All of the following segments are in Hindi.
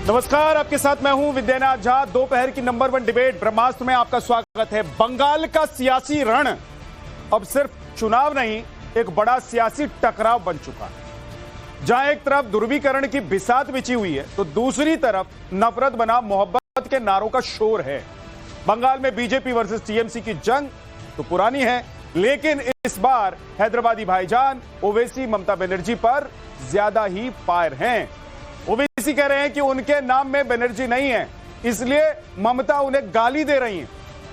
नमस्कार, आपके साथ मैं हूं विद्यानाथ झा। दोपहर की नंबर 1 डिबेट ब्रह्मास्त्र में आपका स्वागत है। बंगाल का सियासी रण अब सिर्फ चुनाव नहीं, एक बड़ा सियासी टकराव बन चुका है। जहां एक तरफ ध्रुवीकरण की बिसात बिछी हुई है तो दूसरी तरफ नफरत बना मोहब्बत के नारों का शोर है। बंगाल में बीजेपी वर्सेस टीएमसी की जंग तो पुरानी है, लेकिन इस बार हैदराबादी भाईजान ओवैसी ममता बनर्जी पर ज्यादा ही फायर हैं। ओवैसी कह रहे हैं कि उनके नाम में बनर्जी नहीं है, इसलिए ममता उन्हें गाली दे रही हैं।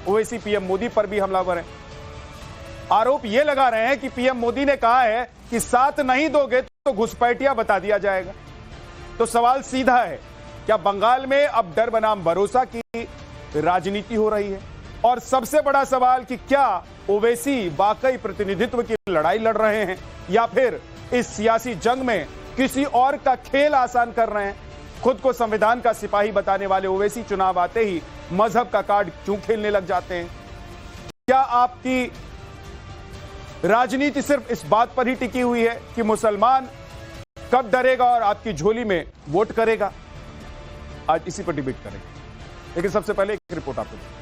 ओवैसी पीएम मोदी पर भी हमलावर हैं। आरोप यह लगा रहे हैं कि पीएम मोदी ने कहा है कि साथ नहीं दोगे तो घुसपैठिया बता दिया जाएगा। तो सवाल सीधा है, क्या बंगाल में अब डर बनाम भरोसा की राजनीति हो रही है? और सबसे बड़ा सवाल कि क्या ओवैसी वाकई प्रतिनिधित्व की लड़ाई लड़ रहे हैं या फिर इस सियासी जंग में किसी और का खेल आसान कर रहे हैं? खुद को संविधान का सिपाही बताने वाले ओवैसी चुनाव आते ही मजहब का कार्ड क्यों खेलने लग जाते हैं? क्या आपकी राजनीति सिर्फ इस बात पर ही टिकी हुई है कि मुसलमान कब डरेगा और आपकी झोली में वोट करेगा? आज इसी पर डिबेट करेंगे, लेकिन सबसे पहले एक रिपोर्ट आपको दें।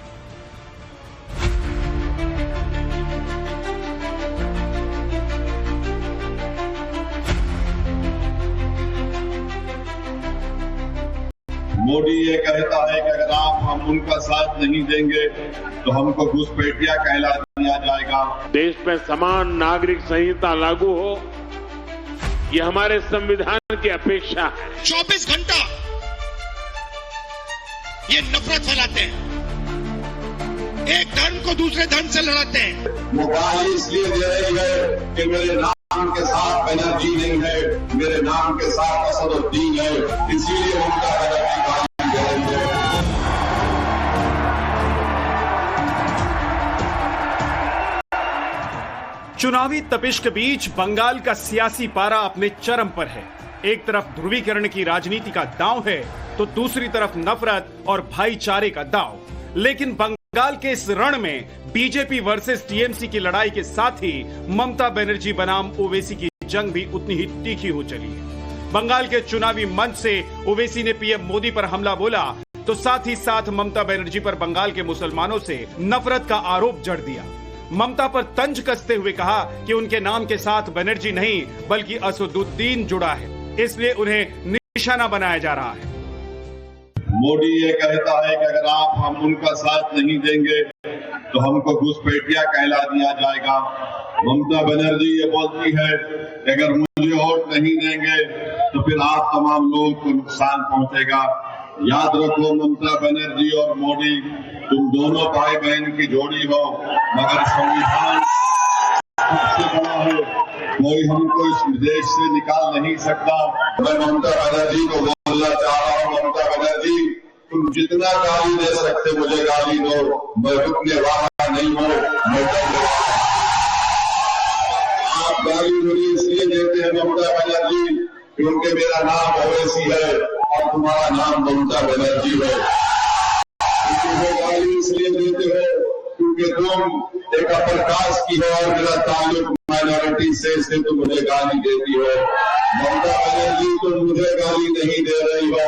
मोदी ये कहता है कि अगर हम उनका साथ नहीं देंगे तो हमको घुसपैठिया कहला दिया जाएगा। देश में समान नागरिक संहिता लागू हो, ये हमारे संविधान की अपेक्षा है। 24 घंटा ये नफरत फैलाते हैं, एक धर्म को दूसरे धर्म से लड़ाते हैं। वो गाली इसलिए दे रही है कि मेरे नाम के साथ बनर्जी नहीं है, मेरे नाम के साथ असदुद्दीन है, इसीलिए उनका बनर्जी गाली दे रही है। चुनावी तपिश के बीच बंगाल का सियासी पारा अपने चरम पर है। एक तरफ ध्रुवीकरण की राजनीति का दांव है तो दूसरी तरफ नफरत और भाईचारे का दांव। लेकिन बंगाल के इस रण में बीजेपी वर्सेस टीएमसी की लड़ाई के साथ ही ममता बनर्जी बनाम ओवैसी की जंग भी उतनी ही तीखी हो चली है। बंगाल के चुनावी मंच से ओवैसी ने पीएम मोदी पर हमला बोला तो साथ ही साथ ममता बनर्जी पर बंगाल के मुसलमानों से नफरत का आरोप जड़ दिया। ममता पर तंज कसते हुए कहा कि उनके नाम के साथ बनर्जी नहीं बल्कि असदुद्दीन जुड़ा है, इसलिए उन्हें निशाना बनाया जा रहा है। मोदी ये कहता है कि अगर हम उनका साथ नहीं देंगे तो हमको घुसपैठिया कहला दिया जाएगा। ममता बनर्जी ये बोलती है कि अगर मुझे वोट नहीं देंगे तो फिर आप तमाम लोगों को नुकसान पहुंचेगा। याद रखो, ममता बनर्जी और मोदी तुम दोनों भाई बहन की जोड़ी हो, मगर संविधान सबसे बड़ा हो, कोई हमको इस देश से निकाल नहीं सकता। मैं ममता बनर्जी को बोलना चाह रहा हूँ, ममता बनर्जी तुम जितना गाली दे सकते मुझे गाली दो, मैं रुकने वाला नहीं हूँ। आप गाली मुझे इसलिए देते हैं ममता बनर्जी क्योंकि मेरा नाम ओवैसी है और तुम्हारा नाम ममता बनर्जी है। गाली इसलिए देते हो क्योंकि तुम एक अपर कास्ट की हो और मेरा ताल्लुक माइनॉरिटी से तुम मुझे गाली देती हो। ममता बनर्जी तुम मुझे गाली नहीं दे रही हो,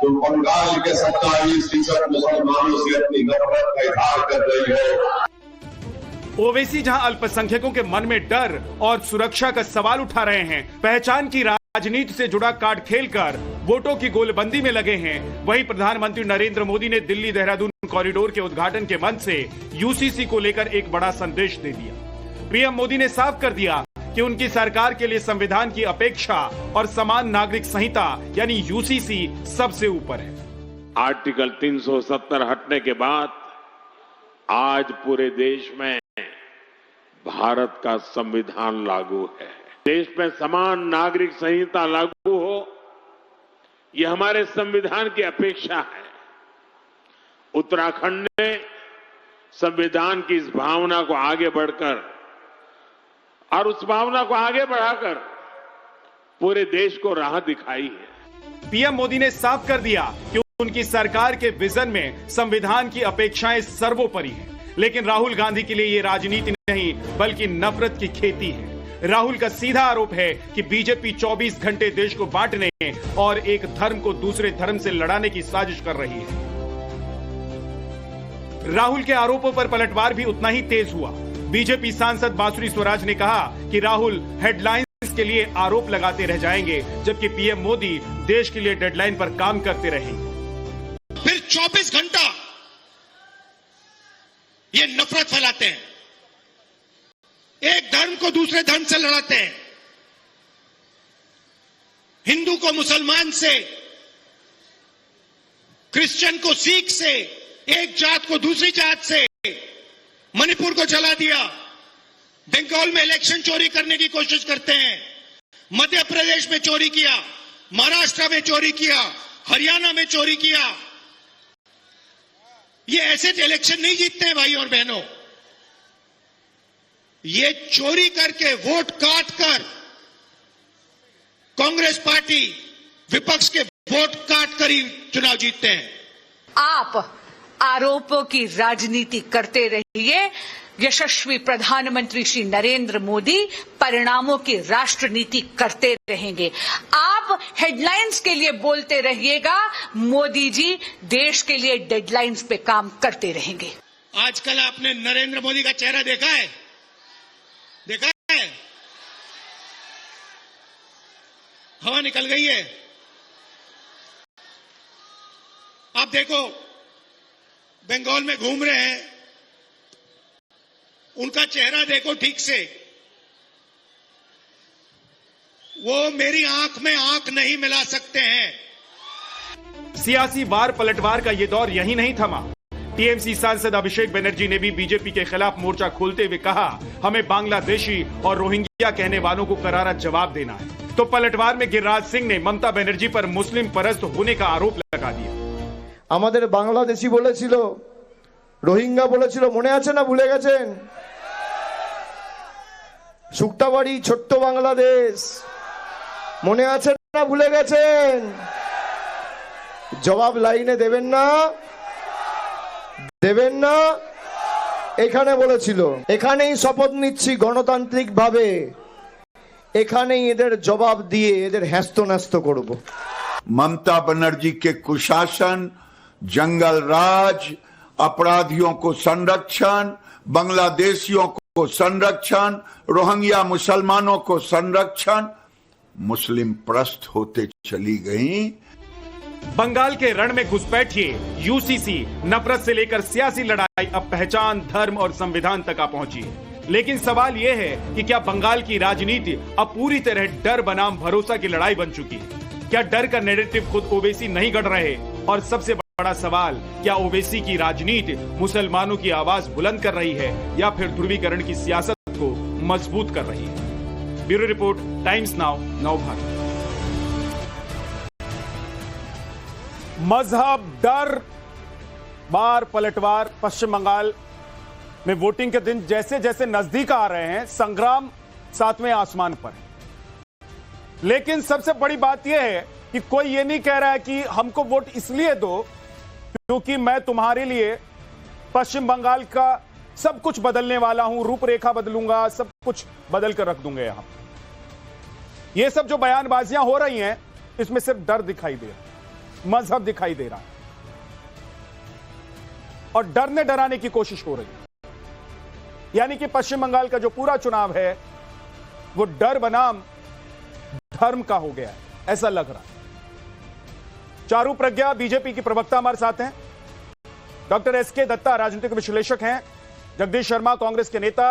तुम बंगाल के 27% मुसलमानों से अपनी नफरत का इजहार कर रही हो। ओवैसी जहां अल्पसंख्यकों के मन में डर और सुरक्षा का सवाल उठा रहे हैं, पहचान की राजनीति से जुड़ा कार्ड खेलकर वोटों की गोलबंदी में लगे हैं, वहीं प्रधानमंत्री नरेंद्र मोदी ने दिल्ली देहरादून कॉरिडोर के उद्घाटन के मंच से यूसीसी को लेकर एक बड़ा संदेश दे दिया। पीएम मोदी ने साफ कर दिया कि उनकी सरकार के लिए संविधान की अपेक्षा और समान नागरिक संहिता यानी यूसीसी सबसे ऊपर है। आर्टिकल 370 हटने के बाद आज पूरे देश में भारत का संविधान लागू है। देश में समान नागरिक संहिता लागू हो, यह हमारे संविधान की अपेक्षा है। उत्तराखंड ने संविधान की इस भावना को आगे बढ़कर और उस भावना को आगे बढ़ाकर पूरे देश को राह दिखाई है। पीएम मोदी ने साफ कर दिया कि उनकी सरकार के विजन में संविधान की अपेक्षाएं सर्वोपरि हैं, लेकिन राहुल गांधी के लिए ये राजनीति नहीं बल्कि नफरत की खेती है। राहुल का सीधा आरोप है कि बीजेपी 24 घंटे देश को बांटने और एक धर्म को दूसरे धर्म से लड़ाने की साजिश कर रही है। राहुल के आरोपों पर पलटवार भी उतना ही तेज हुआ। बीजेपी सांसद बांसुरी स्वराज ने कहा कि राहुल हेडलाइंस के लिए आरोप लगाते रह जाएंगे, जबकि पीएम मोदी देश के लिए डेडलाइन पर काम करते रहेंगे। फिर 24 घंटा ये नफरत फैलाते हैं, एक धर्म को दूसरे धर्म से लड़ाते हैं, हिंदू को मुसलमान से, क्रिश्चियन को सिख से, एक जात को दूसरी जात से। मणिपुर को जला दिया, बंगाल में इलेक्शन चोरी करने की कोशिश करते हैं, मध्य प्रदेश में चोरी किया, महाराष्ट्र में चोरी किया, हरियाणा में चोरी किया। ये ऐसे इलेक्शन नहीं जीतते हैं भाई और बहनों, ये चोरी करके वोट काट कर कांग्रेस पार्टी विपक्ष के वोट काट कर ही चुनाव जीतते हैं। आप आरोपों की राजनीति करते रहिए, यशस्वी प्रधानमंत्री श्री नरेंद्र मोदी परिणामों की राष्ट्रनीति करते रहेंगे। आप हेडलाइंस के लिए बोलते रहिएगा, मोदी जी देश के लिए डेडलाइंस पे काम करते रहेंगे। आजकल आपने नरेंद्र मोदी का चेहरा देखा है? देखा है? हवा निकल गई है। आप देखो, बंगाल में घूम रहे हैं, उनका चेहरा देखो ठीक से। वो मेरी आंख में आंख नहीं मिला सकते हैं। सियासी वार पलटवार का ये दौर यही नहीं थमा। टीएमसी सांसद अभिषेक बनर्जी ने भी बीजेपी के खिलाफ मोर्चा खोलते हुए कहा, हमें बांग्लादेशी और रोहिंग्या कहने वालों को करारा जवाब देना है। तो पलटवार में गिरिराज सिंह ने ममता बनर्जी पर मुस्लिम परस्त होने का आरोप लगा दिया। আমাদের বাংলাদেশি বলেছিল, রোহিঙ্গা বলেছিল, মনে আছে না? ভুলে গেছেন? শুক্তাবাড়ি ছোট্ট বাংলাদেশ মনে আছে না? ভুলে গেছেন? জবাব লাইনে দেবেন না? দেবেন না? এখানে বলেছিল, এখানেই শপথ নিচ্ছি গণতান্ত্রিক ভাবে, এখানেই এদের জবাব দিয়ে এদের হ্যাস্ত করব। ममता बनर्जी के कुशासन, जंगल राज, अपराधियों को संरक्षण, बांग्लादेशियों को संरक्षण, रोहिंग्या मुसलमानों को संरक्षण, मुस्लिम प्रस्त होते चली गई। बंगाल के रण में घुसपैठिए यूसीसी, नफरत से लेकर सियासी लड़ाई अब पहचान, धर्म और संविधान तक आ पहुंची है। लेकिन सवाल यह है कि क्या बंगाल की राजनीति अब पूरी तरह डर बनाम भरोसा की लड़ाई बन चुकी है? क्या डर का नैरेटिव खुद ओवैसी नहीं गढ़ रहे? और सबसे बड़ा सवाल, क्या ओवैसी की राजनीति मुसलमानों की आवाज बुलंद कर रही है या फिर ध्रुवीकरण की सियासत को मजबूत कर रही है? Bureau report, times now, Navbharat. मजहब, डर, बार पलटवार। पश्चिम बंगाल में वोटिंग के दिन जैसे जैसे नजदीक आ रहे हैं, संग्राम सातवें आसमान पर है। लेकिन सबसे बड़ी बात यह है कि कोई ये नहीं कह रहा है कि हमको वोट इसलिए दो क्योंकि मैं तुम्हारे लिए पश्चिम बंगाल का सब कुछ बदलने वाला हूं, रूपरेखा बदलूंगा, सब कुछ बदल कर रख दूंगा। यहां ये सब जो बयानबाजियां हो रही हैं, इसमें सिर्फ डर दिखाई दे रहा, मजहब दिखाई दे रहा है और डरने डराने की कोशिश हो रही है। यानी कि पश्चिम बंगाल का जो पूरा चुनाव है वो डर बनाम धर्म का हो गया है, ऐसा लग रहा है। चारू प्रज्ञा बीजेपी की प्रवक्ता हमारे साथ हैं, डॉक्टर एसके दत्ता राजनीतिक विश्लेषक हैं, जगदीश शर्मा कांग्रेस के नेता,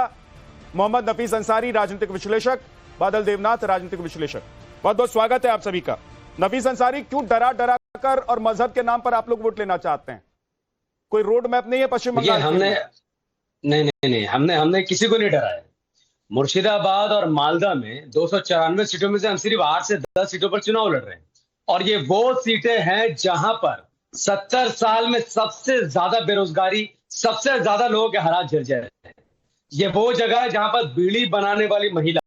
मोहम्मद नफीस अंसारी राजनीतिक विश्लेषक, बादल देवनाथ राजनीतिक विश्लेषक। बहुत बहुत स्वागत है आप सभी का। नफीस अंसारी, क्यों डरा डरा कर और मजहब के नाम पर आप लोग वोट लेना चाहते हैं? कोई रोड मैप नहीं है पश्चिम बंगाल? नहीं, हमने किसी को नहीं डराया। मुर्शिदाबाद और मालदा में 294 सीटों में से हम सिर्फ 8 से 10 सीटों पर चुनाव लड़ रहे हैं, और ये वो सीटें हैं जहां पर 70 साल में सबसे ज्यादा बेरोजगारी, सबसे ज्यादा लोगों के हालात झेल रहे हैं। ये वो जगह है जहां पर बीड़ी बनाने वाली महिला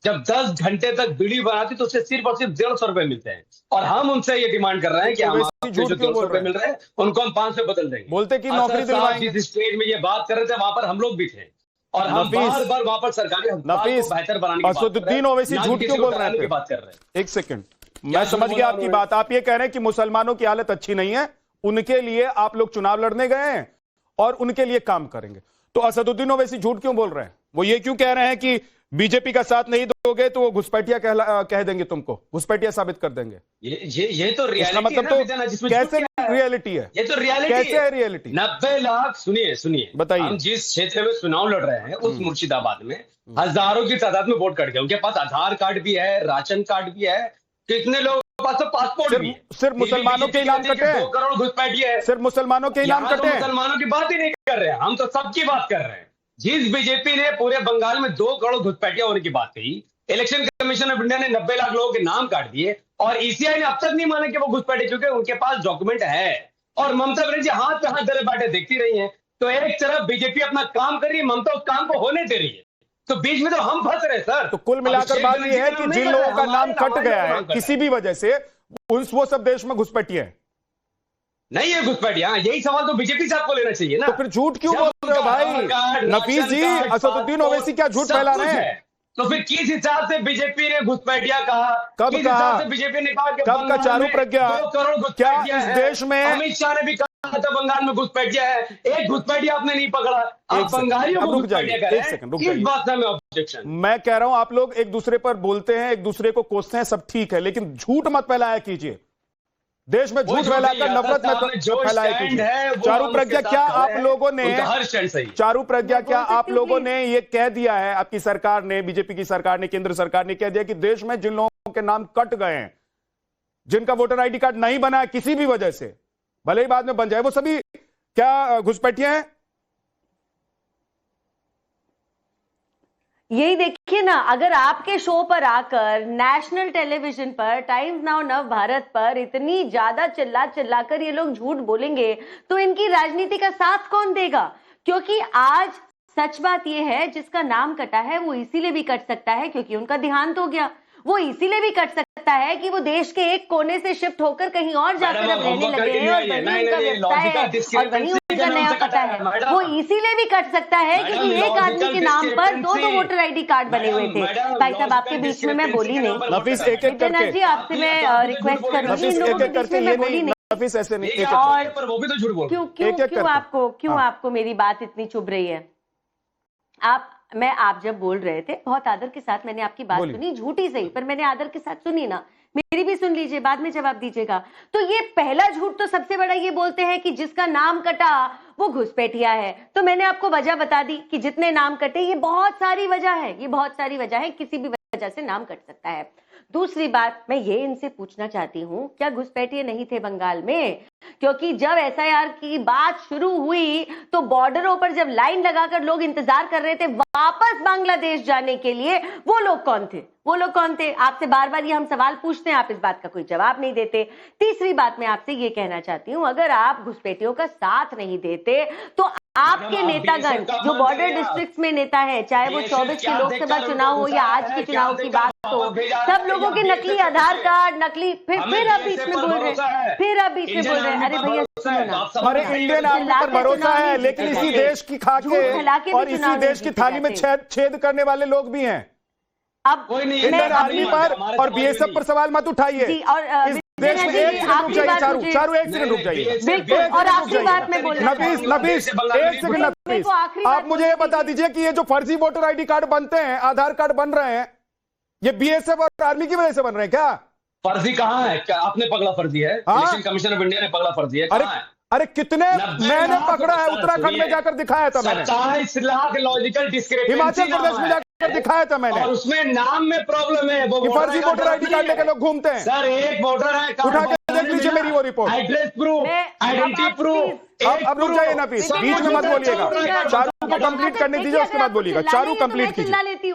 जब 10 घंटे तक बीड़ी बनाती तो उसे सिर्फ और सिर्फ 150 रुपए मिलते हैं, और हम उनसे ये डिमांड कर रहे हैं कि हम जो 200 रुपए मिल रहे हैं उनको हम 500 बदल देंगे। बोलते कि नौकरी दिलवाएंगे। जिस स्टेज में ये बात कर रहे थे वहां पर हम लोग भी थे, और हम बार बार वहां पर सरकारी बेहतर बनाने की असदुद्दीन ओवैसी झूठ क्यों बोल रहे हैं? बात कर रहे हैं। एक सेकंड, मैं समझ गया आपकी बात। आप ये कह रहे हैं कि मुसलमानों की हालत अच्छी नहीं है, उनके लिए आप लोग चुनाव लड़ने गए हैं और उनके लिए काम करेंगे। तो असदुद्दीन ओवैसी झूठ क्यों बोल रहे हैं? वो ये क्यों कह रहे हैं कि बीजेपी का साथ नहीं दोगे तो वो घुसपैठिया कह देंगे, तुमको घुसपैठिया साबित कर देंगे? ये तो रियलिटी मतलब है तो ना, जिसमें कैसे रियलिटी है? ये तो रियलिटी कैसे है रियलिटी? 90 लाख, सुनिए बताइए। हम जिस क्षेत्र में चुनाव लड़ रहे हैं उस मुर्शिदाबाद में हजारों की तादाद में वोट कट गए। उनके पास आधार कार्ड भी है, राशन कार्ड भी है, कितने लोगों के पास तो पासपोर्ट भी है। सिर्फ मुसलमानों के नाम कटे हैं? 2 करोड़ घुसपैठिए है। सिर्फ मुसलमानों के नाम यहाँ तो कटे हैं? मुसलमानों की बात ही नहीं कर रहे हैं, हम तो सबकी बात कर रहे हैं। जिस बीजेपी ने पूरे बंगाल में 2 करोड़ घुसपैठिया होने की बात कही, इलेक्शन कमीशन ऑफ इंडिया ने 90 लाख लोगों के नाम काट दिए और ईसीआई ने अब तक नहीं माना कि वो घुसपैठे, क्योंकि उनके पास डॉक्यूमेंट है। और ममता बनर्जी हाथ पे हाथ धरे बैठे देखती रही है। तो एक तरफ बीजेपी अपना काम कर रही है, ममता उस काम को होने दे रही है, तो बीच में तो हम फंस रहे सर। तो कुल मिलाकर बात यह है कि जिन लोगों का नाम कट गया है किसी भी वजह से, वो सब देश में घुसपैठिए हैं। नहीं है घुसपैठिया, यही सवाल तो बीजेपी साहब को लेना चाहिए ना। तो फिर झूठ क्यों बोल रहे हो भाई? नफीस जी, असदुद्दीन ओवैसी क्या झूठ फैला रहे हैं? तो फिर किस हिसाब से बीजेपी ने घुसपैठिया कहा? कब किस कहा? हिसाब से बीजेपी ने कहा कि कब का बंगाल चारू में प्रज्ञा? 2 करोड़ क्या घुसपैठिया इस है? देश में अमित शाह ने भी कहा था बंगाल में घुसपैठिया है, एक घुसपैठिया आपने नहीं पकड़ा। आप बंगालियों को घुसपैठिया कर रहे हैं, किस बात से हमें ऑब्जेक्शन? मैं कह रहा हूं आप लोग एक दूसरे पर बोलते हैं, एक दूसरे को कोसते हैं, सब ठीक है, लेकिन झूठ मत फैलाया कीजिए। देश में झूठ फैलाकर नफरत में फैलाया कीजिए। चारू प्रज्ञा, क्या आप लोगों ने चारू प्रज्ञा क्या आप लोगों ने ये कह दिया है, आपकी सरकार ने, बीजेपी की सरकार ने, केंद्र सरकार ने कह दिया कि देश में जिन लोगों के नाम कट गए हैं, जिनका वोटर आईडी कार्ड नहीं बना है किसी भी वजह से, भले ही बाद में बन जाए, वो सभी क्या घुसपैठिए हैं? यही देखिए ना, अगर आपके शो पर आकर नेशनल टेलीविजन पर, टाइम्स नाउ नव भारत पर इतनी ज्यादा चिल्लाकर ये लोग झूठ बोलेंगे तो इनकी राजनीति का साथ कौन देगा? क्योंकि आज सच बात ये है, जिसका नाम कटा है वो इसीलिए भी कट सकता है क्योंकि उनका देहांत हो गया। वो इसीलिए भी कट सकता है कि वो देश के एक कोने से शिफ्ट होकर कहीं और जाकर अब रहने लगे हैं और वहीं उनका व्यवसाय है और वहीं उनका नया पता है। वो इसीलिए भी कट सकता है क्योंकि एक आदमी के नाम पर 2 वोटर आईडी कार्ड बने हुए थे। भाई साहब, आपके बीच में मैं बोली नहीं। नफीस, एक-एक करके जी, आपसे मैं रिक्वेस्ट करूंगी, इन लोगों के बीच में मैं बोली नहीं। नफीस ऐसे नहीं, और पर वो भी तो झूठ बोल रहे हैं। क्यों आपको मेरी बात इतनी चुभ रही है? आप जब बोल रहे थे बहुत आदर के साथ मैंने आपकी बात सुनी, झूठी सही पर मैंने आदर के साथ सुनी ना, मेरी भी सुन लीजिए, बाद में जवाब दीजिएगा। तो ये पहला झूठ तो सबसे बड़ा ये बोलते हैं कि जिसका नाम कटा वो घुसपैठिया है। तो मैंने आपको वजह बता दी कि जितने नाम कटे, ये बहुत सारी वजह है, किसी भी वजह से नाम कट सकता है। दूसरी बात, मैं ये इनसे पूछना चाहती हूँ, क्या घुसपैठिए नहीं थे बंगाल में? क्योंकि जब एसआईआर की बात शुरू हुई तो बॉर्डरों पर जब लाइन लगाकर लोग इंतजार कर रहे थे वापस बांग्लादेश जाने के लिए, वो लोग कौन थे? आपसे बार बार ये हम सवाल पूछते हैं, आप इस बात का कोई जवाब नहीं देते। तीसरी बात, मैं आपसे ये कहना चाहती हूँ, अगर आप घुसपैठियों का साथ नहीं देते तो आपके नेतागण जो बॉर्डर डिस्ट्रिक्ट्स में नेता है, चाहे वो 24 के लोकसभा चुनाव हो या आज के चुनाव की बात हो, सब लोगों के नकली आधार कार्ड, नकली फिर आप बीच में बोल रहे हैं। अरे भैया सुनो ना, हमारे इंडियन आर्मी पर भरोसा है, लेकिन इसी देश की खाके और इसी देश की थाली में छेद करने वाले लोग भी हैं। अब इंडियन आर्मी पर और बीएसएफ पर सवाल मत उठाइए। इस देश में एक सेकंड रुक जाइए, चारू एक सेकंड रुक जाइए। बिल्कुल, और आखिरी बात में बोलना नफीस एक सेकंड नफीस, आप मुझे ये बता दीजिए कि ये जो फर्जी वोटर आईडी कार्ड बनते हैं, आधार कार्ड बन रहे हैं, ये बीएसएफ और आर्मी की वजह से बन रहे हैं क्या? फर्जी कहाँ है? क्या आपने पकड़ा फर्जी है? इलेक्शन कमीशन ऑफ इंडिया ने पकड़ा फर्जी है? अरे कितने मैंने पकड़ा है, उत्तराखंड में जाकर दिखाया था मैंने, 27 लाख लॉजिकल डिस्क्रिपेंसी, हिमाचल प्रदेश में जाकर दिखाया था मैंने, और उसमें नाम में प्रॉब्लम है। वो फर्जी वोटर आईडी कार्ड लेकर लोग घूमते हैं। सर, एक वोटर है, उठा के देख लीजिए मेरी वो report, address proof, identity proof. अब रुक जाइए नफीस, बीच में मत बोलिएगा, चारू को कंप्लीट करने दीजिए, उसके बाद बोलिएगा। चारू कंप्लीट कीजिए।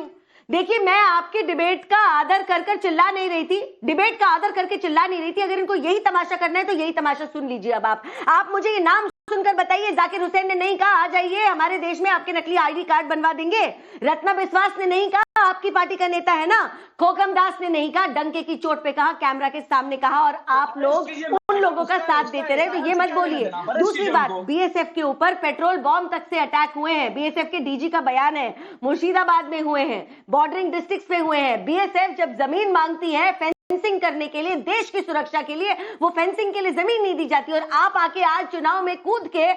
देखिए, मैं आपके डिबेट का आदर कर चिल्ला नहीं रही थी, डिबेट का आदर करके चिल्ला नहीं रही थी। अगर इनको यही तमाशा करना है तो यही तमाशा सुन लीजिए। अब आप मुझे ये नाम सुनकर बताइए, जाकिर हुसैन ने नहीं कहा आ जाइए हमारे देश में आपके नकली आईडी कार्ड बनवा देंगे, रत्ना बिस्वास ने नहीं कहा, आपकी पार्टी का नेता है ना, खोकम दास ने नहीं कहा, डंके की चोट पे कहा, कैमरा के सामने कहा, और आप लोग उन लोगों का साथ देते रहे, तो ये मत बोलिए। दूसरी बात, बीएसएफ के ऊपर पेट्रोल बॉम्ब तक से अटैक हुए हैं, बीएसएफ के डीजी का बयान है, मुर्शिदाबाद में हुए हैं, बॉर्डरिंग डिस्ट्रिक्ट्स में हुए हैं। बीएसएफ जब जमीन मांगती है, फेंसिंग करने के लिए, देश की सुरक्षा के लिए, वो फेंसिंग के लिए जमीन नहीं दी जाती। और आप आके आज चुनाव में कूद के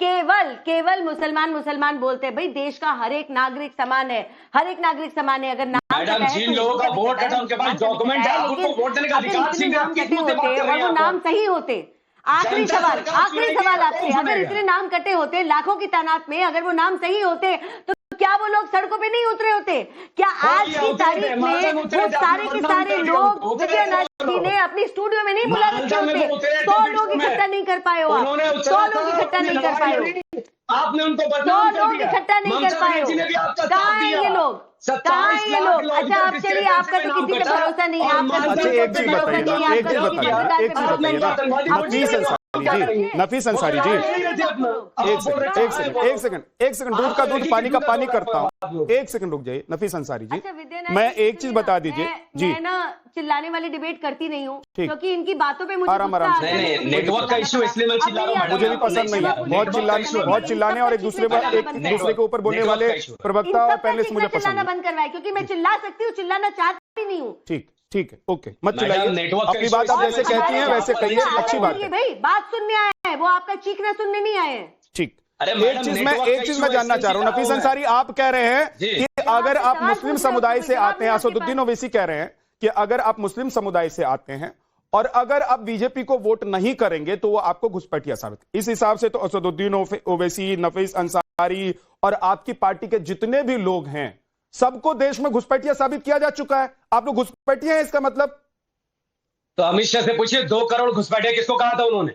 केवल मुसलमान बोलते हैं। भाई देश का हर एक नागरिक समान है, हर एक नागरिक समान है। अगर नाम मैडम, जिन लोगों का वोट कटा उनके पास डॉक्यूमेंट है, उनको वोट देने का अधिकार छीन नाम कटे होते और वो नाम सही होते। आखिरी सवाल आपसे, अगर इतने नाम कटे होते लाखों की तादाद में, अगर वो नाम सही होते तो क्या वो लोग सड़कों पे नहीं उतरे होते? क्या आज की तारीख में वो सारे के सारे लोग विजयनाथ जी ने अपनी स्टूडियो में नहीं बुला रखे होते? 100 लोग इकट्ठा नहीं कर पाए हो, 100 लोग इकट्ठा नहीं कर पाए हो, आपने उनको 100 लोग इकट्ठा नहीं कर पाए हो। कहाँ है ये लोग? कहाँ है ये लोग? अच्छा आप चलिए, आपका तो किसी पे भरोसा नहीं है, आपका अच्छा एक चीज बताइए ना, एक चीज बताइए ना, नफीस अंसारी जी, एक सेकंड, दूध का दूध पानी का पानी करता हूँ, एक सेकंड रुक जाइए नफीस अंसारी जी। मैं एक चीज बता दीजिए जी, मैं ना चिल्लाने वाली डिबेट करती नहीं हूँ, ठीक। क्योंकि इनकी बातों पे मुझे आराम आराम से। नहीं, नेटवर्क का इश्यू इसलिए मैं चिल्ला रहा हूँ। मुझे भी पसंद नहीं है बहुत चिल्लाने और एक दूसरे के ऊपर बोलने वाले प्रवक्ता और पैनलिस्ट मुझे पसंद चिल्लाना बंद करवाए, क्योंकि मैं चिल्ला सकती हूँ, चिल्लाना चाहती नहीं हूँ। ठीक है, ओके, मत चिल्लाइए, अपनी बात आप जैसे कहती हैं वैसे कहिए, अच्छी बात है भाई। बात सुनने आए हैं, वो आपका चीखना सुनने नहीं आए हैं। ठीक। अरे एक चीज मैं जानना चाह रहा हूँ, नफीस अंसारी आप कह रहे हैं कि अगर आप मुस्लिम समुदाय से आते हैं, असदुद्दीन ओवैसी कह रहे हैं कि अगर आप मुस्लिम समुदाय से आते हैं और अगर आप बीजेपी को वोट नहीं करेंगे तो वो आपको घुसपैठिया साबित। इस हिसाब से तो असदुद्दीन ओवैसी, नफीस अंसारी और आपकी पार्टी के जितने भी लोग हैं सबको देश में घुसपैठिया साबित किया जा चुका है। आप लोग घुसपैठिया हैं, इसका मतलब? तो अमित शाह से पूछिए 2 करोड़ घुसपैठिया किसको कहा था उन्होंने?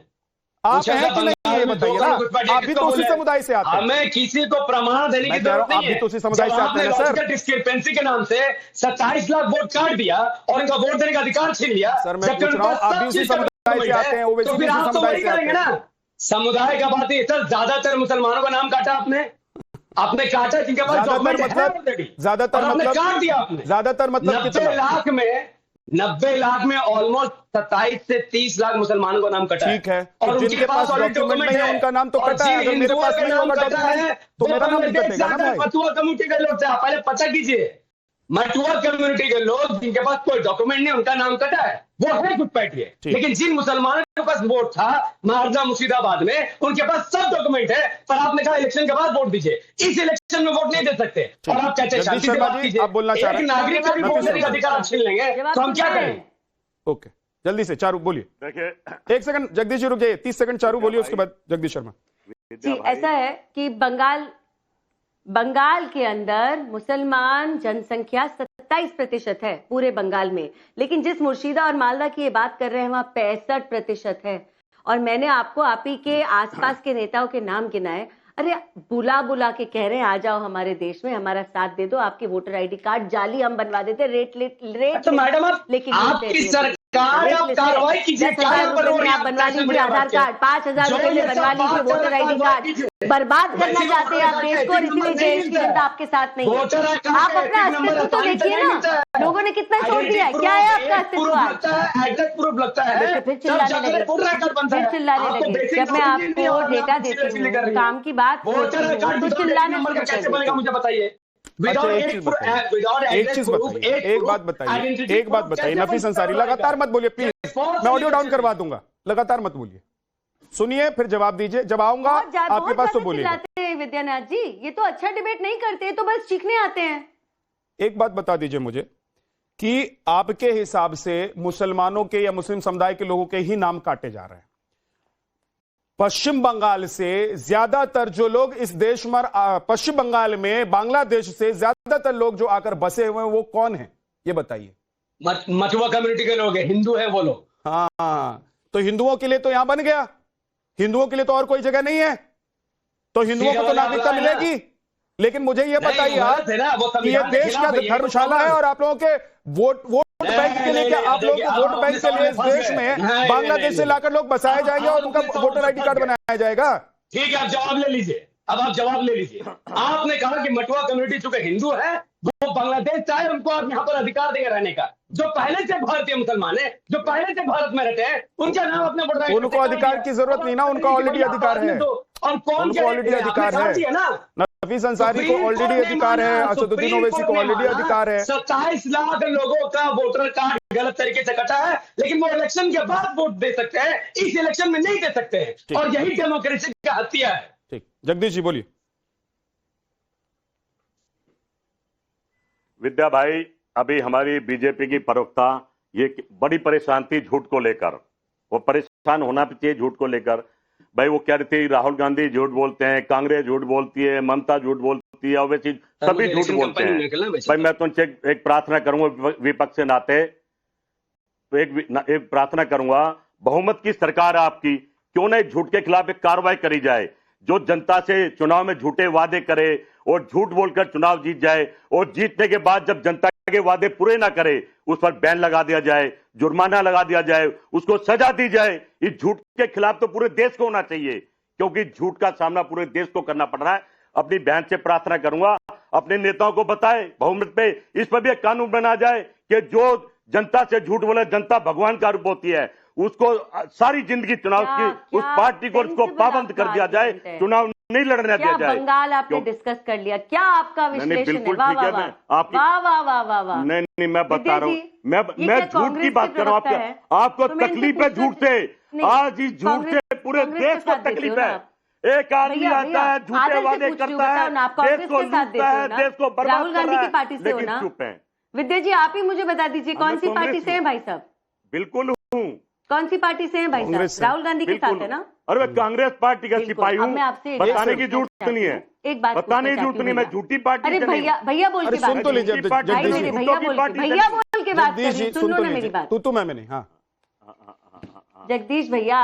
आप हैं कि नहीं ये बताइए ना, आप भी तो उसी समुदाय से आते हैं। हमें किसी को प्रमाण देने की जरूरत नहीं है। आप भी तो उसी समुदाय से आते हैं सर। डिस्क्रिपेंसी के नाम से 27 लाख वोट काट दिया और इनका वोट देने का अधिकार छीन लिया। सर मैं पूछ रहा हूँ, आप भी उसी समुदाय से आते हैं, ओवैसी भी उसी समुदाय से आते हैं। समुदाय का बात है सर, ज्यादातर मुसलमानों का नाम काटा आपने काटा जिनके पास डॉक्यूमेंट है, ज्यादातर मतलब काट दिया आपने। ज्यादातर मतलब 90 लाख में ऑलमोस्ट 27 से 30 लाख मुसलमानों का नाम कटा है। ठीक है, और जिनके पास डॉक्यूमेंट नहीं है उनका नाम तो कटा है। अगर मेरे पास नहीं होगा डॉक्यूमेंट तो मेरा नाम नहीं कटेगा ना भाई। मटुआ कम्युनिटी के लोग आप पहले पता कीजिए, मटुआ कम्युनिटी के लोग जिनके पास कोई डॉक्यूमेंट नहीं उनका नाम कटा है, वो है घुसपैठिए। लेकिन जिन मुसलमानों के पास वोट था महाराजा मुर्शिदाबाद में, उनके पास सब डॉक्यूमेंट है, पर आपने कहा इलेक्शन के बाद वोट दीजिए। इस इलेक्शन में वोट नहीं दे सकते और आप कहते हैं शांति से बात कीजिए। आप बोलना चाह रहे हैं, नागरिक का भी वोट देने का अधिकार छीन लेंगे तो हम क्या करें? ओके, जल्दी से चारू बोलिए। देखिए एक सेकंड जगदीश जी रुक जाइए, 30 सेकंड चारू बोलिए, उसके बाद जगदीश शर्मा जी। ऐसा है कि बंगाल के अंदर मुसलमान जनसंख्या 27% है पूरे बंगाल में, लेकिन जिस मुर्शिदा और मालदा की ये बात कर रहे हैं वहां 65% है। और मैंने आपको आप ही के आसपास के नेताओं के नाम गिनाए। अरे बुला के कह रहे हैं आ जाओ हमारे देश में, हमारा साथ दे दो, आपके वोटर आईडी कार्ड जाली हम बनवा देते, रेट तो मैडम लेकिन आपकी सरकार आप कार्रवाई कीजिए, आप बनवा लीजिए आधार कार्ड, 5,000 रुपए में बनवा लीजिए वोटर आईडी कार्ड। बर्बाद करना चाहते हैं आप देश को, और इसीलिए देश की जनता आपके साथ नहीं है। आप अपना अस्तित्व तो देखिए ना, लोगों ने कितना छोड़ दिया है, क्या है आपका अस्तित्व? प्रूफ लगता है, फिर चिल्लाने लगे। जब मैं आपको डेटा देती हूँ, काम की बात तो चिल्लाने मुझे बताइए। एक बात बताइए नफीस अंसारी, लगातार मत बोलिए प्लीज, मैं ऑडियो डाउन करवा दूंगा, लगातार मत बोलिए, सुनिए फिर जवाब दीजिए, जब आऊंगा आपके पास तो बोलिए। विद्यानाथ जी ये तो अच्छा डिबेट नहीं करते, तो बस चीखने आते हैं। एक बात बता दीजिए मुझे कि आपके हिसाब से मुसलमानों के या मुस्लिम समुदाय के लोगों के ही नाम काटे जा रहे हैं। पश्चिम बंगाल से ज्यादातर जो लोग इस देश में, पश्चिम बंगाल में बांग्लादेश से ज्यादातर लोग जो आकर बसे हुए हैं वो कौन है ये बताइए। मटुआ कम्युनिटी के लोग हैं, हिंदू हैं वो लोग। हाँ, तो हिंदुओं के लिए तो यहां बन गया, हिंदुओं के लिए तो और कोई जगह नहीं है, तो हिंदुओं को तो नागरिकता मिलेगी। लेकिन मुझे यह बताइए आप कि ये देश का धर्मशाला है और आप लोगों के वोट बैंक के लिए, क्या आप लोगों के वोट बैंक के लिए इस देश में बांग्लादेश से लाकर लोग बसाए जाएंगे और उनका वोटर आईडी कार्ड बनाया जाएगा? ठीक है, आप जवाब ले लीजिए। अब आप जवाब ले लीजिए। आपने कहा कि मटुआ कम्युनिटी चूंकि हिंदू है, वो बांग्लादेश चाहे उनको आप यहाँ पर अधिकार देंगे रहने का। जो पहले से भारतीय मुसलमान है, जो पहले से भारत में रहते हैं, उनका नाम अपने वोटर, उनको अधिकार की जरूरत नहीं ना, उनका ऑलरेडी अधिकार है, और कौन ऑलरेडी अधिकार है ना। हफीज अंसारी को ऑलरेडी अधिकार है, असदुद्दीन ओवैसी को ऑलरेडी अधिकार है। 27 लाख लोगों का वोटर कार्ड गलत तरीके से कटा है, लेकिन वो इलेक्शन के बाद वोट दे सकते हैं, इस इलेक्शन में नहीं दे सकते हैं, और यही डेमोक्रेसी का हत्या है। ठीक, जगदीश जी बोलिए। विद्या भाई, अभी हमारी बीजेपी की प्रवक्ता ये बड़ी परेशान थी झूठ को लेकर, वो परेशान होना भी चाहिए झूठ को लेकर। भाई वो कह रही थी राहुल गांधी झूठ बोलते हैं, कांग्रेस झूठ बोलती है, ममता झूठ बोलती है, वैसे सभी झूठ बोलते हैं। भाई मैं तुमसे एक प्रार्थना करूंगा विपक्ष से नाते, तो एक प्रार्थना करूंगा, बहुमत की सरकार आपकी, क्यों ना झूठ के खिलाफ एक कार्रवाई करी जाए। जो जनता से चुनाव में झूठे वादे करे और झूठ बोलकर चुनाव जीत जाए, और जीतने के बाद जब जनता के वादे पूरे ना करे उस पर बैन लगा दिया जाए, जुर्माना लगा दिया जाए, उसको सजा दी जाए। इस झूठ के खिलाफ तो पूरे देश को होना चाहिए, क्योंकि झूठ का सामना पूरे देश को करना पड़ रहा है। अपनी बहन से प्रार्थना करूंगा, अपने नेताओं को बताए बहुमत पे इस पर भी एक कानून बना जाए कि जो जनता से झूठ बोले, जनता भगवान का रूप होती है, उसको सारी जिंदगी चुनाव की उस पार्टी को उसको पाबंद कर दिया जाए, चुनाव नहीं लड़ने दिया जाए। बंगाल आपने डिस्कस कर लिया, क्या आपका विश्लेषण है? वाह वाह वाह। नहीं, मैं बता रहा हूँ, मैं झूठ की बात कर रहा हूँ। आपको तकलीफ है झूठ से, आज इस झूठ से पूरे देश को तकलीफ है। एक आदमी आता है, झूठे वादे करता है, देश को लूटता है, देश को बर्बाद राहुल कर गांधी रहा की पार्टी है, से हो लेकिन ना? चुप है। विद्या जी आप ही मुझे बता दीजिए कौन सी पार्टी से हैं भाई साहब? बिल्कुल हूँ। कौन सी पार्टी से हैं भाई साहब? राहुल गांधी के साथ है ना? अरे मैं कांग्रेस पार्टी का सिपाही हूँ, अब मैं आपसे बताने की जरूरत नहीं है, एक बात बताने की जरूरत नहीं, मैं झूठी पार्टी अरे से नहीं हूँ। भैया बोल के सुन तो लीजिए भाई मेरे भैया बोल के बात जगदीश जी, करिए, सुन सुन लो तो ना मेरी लीजिए, बात। तू मैं नहीं। हाँ जगदीश भैया,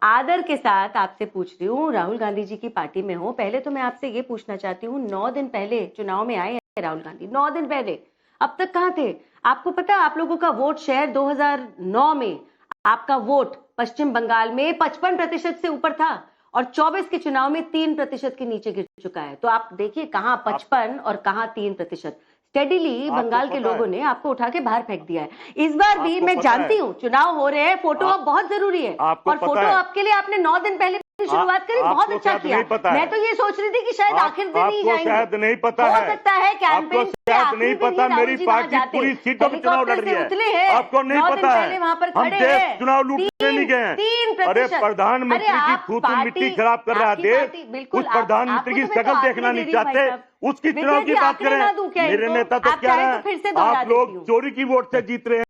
आदर के साथ आपसे पूछ रही हूँ, राहुल गांधी जी की पार्टी में हो, पहले तो मैं आपसे ये पूछना चाहती हूँ, 9 दिन पहले चुनाव में आए हैं राहुल गांधी, 9 दिन पहले, अब तक कहाँ थे? आपको पता है आप लोगों का वोट शेयर 2009 में आपका वोट पश्चिम बंगाल में 55% से ऊपर था, और 24 के चुनाव में 3% के नीचे गिर चुका है। तो आप देखिए कहां 55 और कहां 3%। स्टेडीली बंगाल के लोगों ने आपको उठा के बाहर फेंक दिया है। इस बार भी मैं जानती हूँ चुनाव हो रहे हैं, फोटो अब बहुत जरूरी है, और फोटो आपके लिए आपने 9 दिन पहले शुरुआत करी, बहुत अच्छा किया। मैं तो ये सोच रही थी कि शायद आखिर दिन ही जाएंगे, शायद नहीं पता हो है, सकता है कैंपेन के आखिरी नहीं दिन पता, ही मेरी राहुल जी वहां पार्टी जाते, पूरी सीटों पे चुनाव लड़ रही है, आपको नहीं पता है, वहां पर हम खड़े देश हैं, चुनाव लूटने नहीं गए हैं। 3%। अरे प्रधानमंत्री की थूथू मिट्टी खराब कर रहा है देश, उस प्रधानमंत्री की शक्ल देखना नहीं चाहते, उसकी चुनाव की बात करें। मेरे नेता तो क्या है, आप लोग चोरी की वोट से जीत रहे हैं,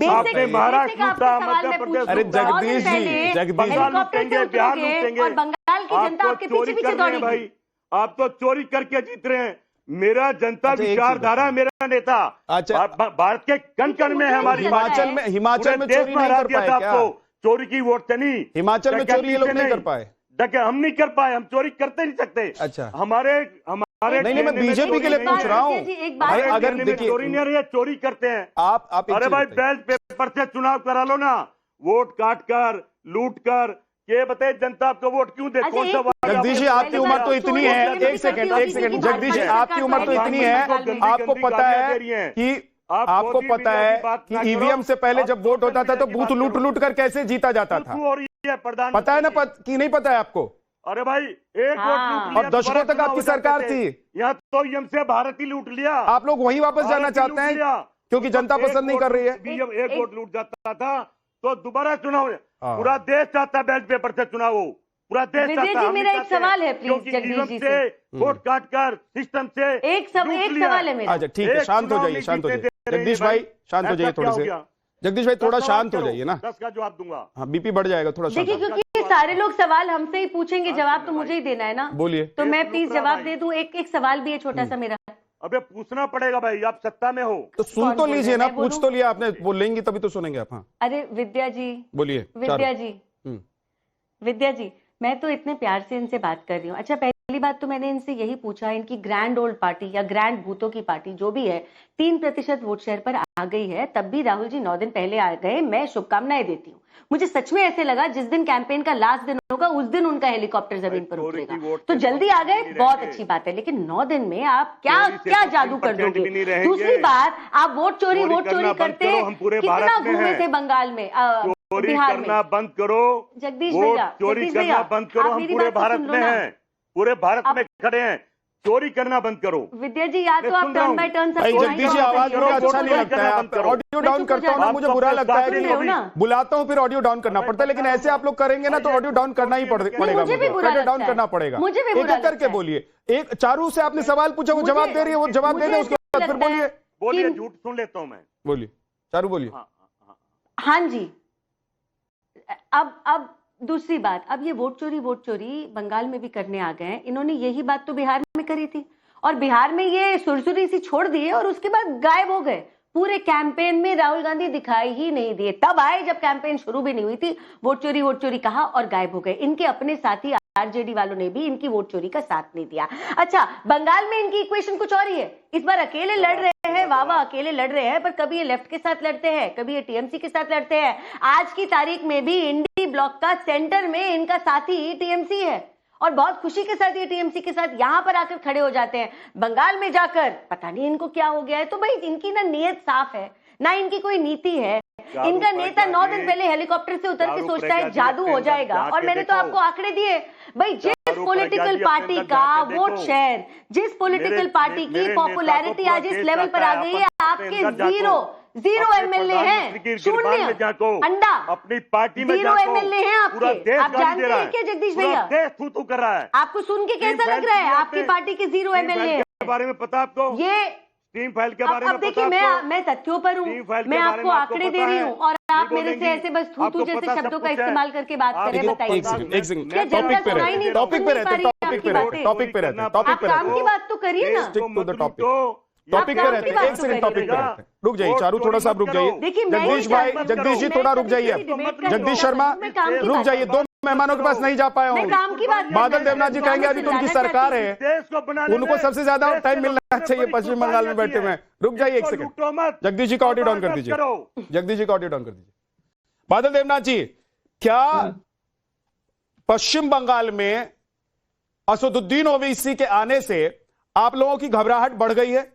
आपने महाराष्ट्र लूटा, मध्य प्रदेश, अरे जगदीश जी, बंगाल लूटेंगे, बिहार लूटेंगे, और बंगाल की जनता आपके पीछे पीछे दौड़ेगी। भाई आप तो चोरी करके जीत रहे हैं। मेरा जनता विचारधारा, मेरा नेता भारत के कण कण में है। हमारी हिमाचल में चोरी नहीं कर पाए क्या? चोरी की वोट से नहीं, हिमाचल में चोरी ये लोग नहीं कर पाए, हम नहीं कर पाए, हम चोरी करते नहीं सकते। अच्छा, हमारे नहीं, मैं बीजेपी के लिए पूछ रहा हूँ। अगर देखिए चोरी नहीं रही है, चोरी करते हैं आप। अरे भाई बैलेट पेपर से चुनाव करा लो ना, वोट काट कर, लूट कर, ये बताइए जनता आपको वोट क्यों दे? कौन सा? जगदीश जी आपकी उम्र तो इतनी है, एक सेकंड जगदीश जी आपकी उम्र तो इतनी है, आपको पता है कि ईवीएम से पहले जब वोट होता था तो बूथ लूट कर कैसे जीता जाता था, पता है ना कि नहीं पता है आपको? अरे भाई एक वोट और दशकों तक आपकी सरकार थी, यहाँ तो ईवीएम से भारत ही लूट लिया। आप लोग वहीं वापस जाना चाहते हैं क्योंकि जनता पसंद नहीं कर रही है। एक वोट लूट जाता था तो दोबारा चुनाव, पूरा देश चाहता है बैलेट पेपर से चुनाव हो, पूरा देश चाहता है। मेरा एक सवाल है प्लीज जगदीश जी से, वोट काट कर सिस्टम से एक सवाल है मेरा। अच्छा ठीक है, शांत हो जाइए, शांत हो जाइए जगदीश भाई, शांत हो जाइए थोड़े से। जगदीश भाई थोड़ा शांत हो जाइए ना, 10 का जवाब दूंगा। हाँ बीपी बढ़ जाएगा थोड़ा। देखिए क्योंकि सारे लोग सवाल हमसे ही पूछेंगे, जवाब तो मुझे ही देना है ना। बोलिए। तो मैं प्लीज जवाब दे दूं। एक सवाल भी है छोटा सा मेरा। अबे पूछना पड़ेगा भाई, आप सत्ता में हो तो सुन तो लीजिए ना, पूछ तो लिया आपने, बोलेंगी तभी तो सुनेंगे आप। हाँ अरे विद्या जी बोलिए। विद्या जी मैं तो इतने प्यार से इनसे बात कर रही हूँ। अच्छा पहली बात तो मैंने इनसे यही पूछा, इनकी ग्रैंड ओल्ड पार्टी या ग्रैंड भूतों की पार्टी जो भी है 3% वोट शेयर पर आ गई है, तब भी राहुल जी 9 दिन पहले आ गए। मैं शुभकामनाएं देती हूँ। मुझे सच में ऐसे लगा जिस दिन कैंपेन का लास्ट दिन होगा उस दिन उनका हेलीकॉप्टर जमीन पर उतरेगा। तो जल्दी आ गए, बहुत अच्छी बात है, लेकिन 9 दिन में आप क्या जादू कर दोगे? दूसरी बात, आप वोट चोरी करते कितना घूमे थे बंगाल में, बिहार में। बंद करो जगदीश भैया, चोरी करना बंद करो, हम पूरे भारत में हैं, पूरे भारत में खड़े हैं। चोरी करना बंद करो। विद्या जी, या तो आप टर्न बाय टर्न भाई जगदीश जी, आवाज मुझे अच्छा नहीं लगता है। ऑडियो डाउन करता हूँ ना, मुझे बुरा लगता है कि बुलाता हूँ फिर ऑडियो डाउन करना पड़ता है, लेकिन ऐसे आप लोग करेंगे ना तो ऑडियो डाउन करना ही पड़ेगा, ऑडियो डाउन करना पड़ेगा। एक एक करके बोलिए। एक चारू से आपने सवाल पूछा, वो जवाब दे रही है, वो जवाब दे दे, उसके बाद फिर बोलिए। झूठ सुन लेता हूँ मैं। बोलिए चारू, बोलिए। हाँ जी, अब दूसरी बात, अब ये वोट चोरी बंगाल में भी करने आ गए हैं। इन्होंने यही बात तो बिहार में करी थी और बिहार में ये सुरसुरी सी छोड़ दिए और उसके बाद गायब हो गए। पूरे कैंपेन में राहुल गांधी दिखाई ही नहीं दिए, तब आए जब कैंपेन शुरू भी नहीं हुई थी, वोट चोरी कहा और गायब हो गए। इनके अपने साथी आरजेडी वालों ने भी इनकी वोट चोरी का साथ नहीं दिया। अच्छा, बंगाल में इनकी इक्वेशन कुछ और ही है। इस बार अकेले लड़ रहे हैं, वाह वाह, अकेले लड़ रहे हैं, पर कभी ये लेफ्ट के साथ लड़ते हैं, कभी ये टीएमसी के साथ लड़ते हैं। आज की तारीख में भी इंडी ब्लॉक का सेंटर में इनका साथी टीएमसी है और बहुत खुशी के साथ ये टीएमसी के साथ यहां पर आकर खड़े हो जाते हैं। बंगाल में जाकर पता नहीं इनको क्या हो गया है। तो भाई इनकी ना नीयत साफ है, ना इनकी कोई नीति है। इनका नेता 9 दिन पहले हेलीकॉप्टर से उतर के सोचता है जादू हो जाएगा। और मैंने तो आपको आंकड़े दिए भाई, जिस पॉलिटिकल पार्टी का वोट शेयर, जिस पॉलिटिकल पार्टी की पॉपुलैरिटी आज इस लेवल पर आ गई है, आपके जीरो एमएलए हैं, शून्य अंडा, अपनी पार्टी में जीरो एमएलए हैं आपके। आप जानते हैं क्या जगदीश भैया? देश थू कर रहा है। आपको सुन के कैसा लग रहा है? आपकी पार्टी के जीरो एमएलए के बारे में पता आपको? ये टीम फाइल के बारे में अब देखिए, मैं तथ्यों पर हूँ, मैं आपको आंकड़े दे रही हूँ और आप मेरे से ऐसे बस थू जैसे शब्दों का इस्तेमाल करके बात कर रहे हैं। बताइए, टॉपिक पे रहते, टॉपिक पे रहते, आप काम की बात तो करिए ना। टॉपिक पे रहते हैं, एक सेकंड, टॉपिक पे रहते हैं। रुक जाइए चारू, थोड़ा सा आप रुक जाइए। जगदीश भाई, जगदीश जी थोड़ा रुक जाइए। जगदीश शर्मा रुक जाइए, 2 मेहमानों के पास नहीं जा पाया हूँ। बादल देवनाथ जी कहेंगे अभी तो उनकी सरकार है, उनको सबसे ज्यादा टाइम मिलना चाहिए पश्चिम बंगाल में बैठे हुए। रुक जाइए एक सेकंड, जगदीश जी का ऑडियो डाउन कर दीजिए, जगदीश जी का ऑडियो डाउन कर दीजिए। बादल देवनाथ जी, क्या पश्चिम बंगाल में असदुद्दीन ओवैसी के आने से आप लोगों की घबराहट बढ़ गई है?